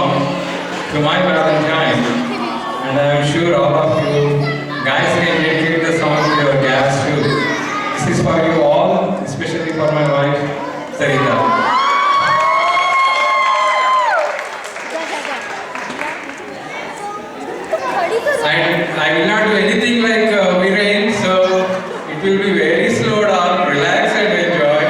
song to my Valentine, and I am sure all of you guys can dedicate the song to your gals too. This is for you all, especially for my wife, Sarita. I will not do anything like Viren, so it will be very slow down, relax and enjoy.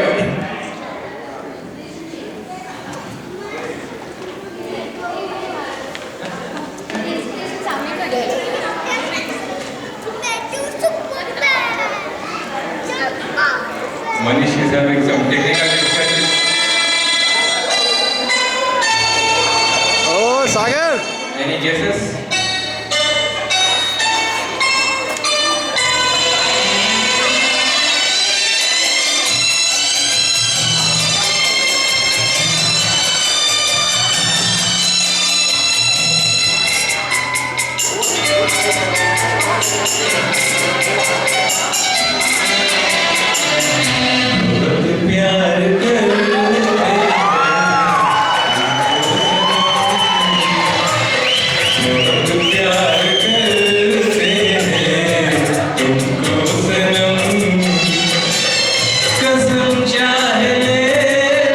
Manish is having some technical difficulties. Oh, Sagar! Any guesses? प्यार करते हैं तुमको सनम कसम चाहे ले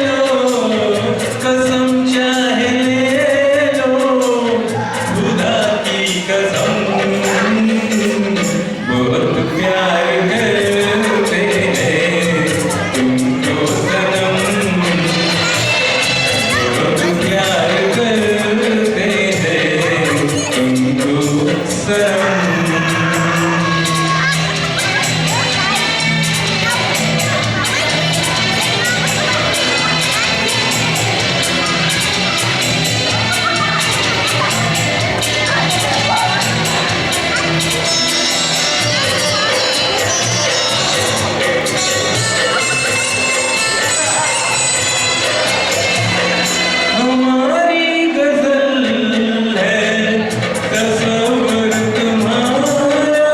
लो कसम चाहे ले लो खुदा की कसम बहुत प्यार करते हैं तुमको सनम बहुत प्यार करते हैं तुमको सनम हमारी गजल है तस्वर तुम्हारा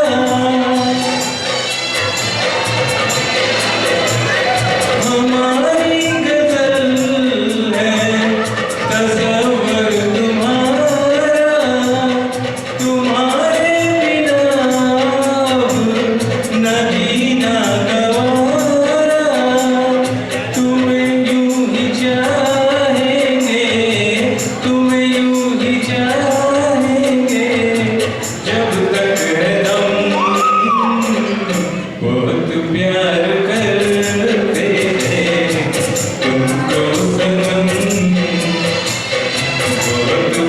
हमारी गजल है तस्वर तुम्हारा तुम्हारे बिना नहीं ना गवारा तुम्हें यूं ही चाहेंगे तुम्हें यूं ही चाहेंगे जब तक है दम बहुत प्यार करते हैं तुमको सनम बहुत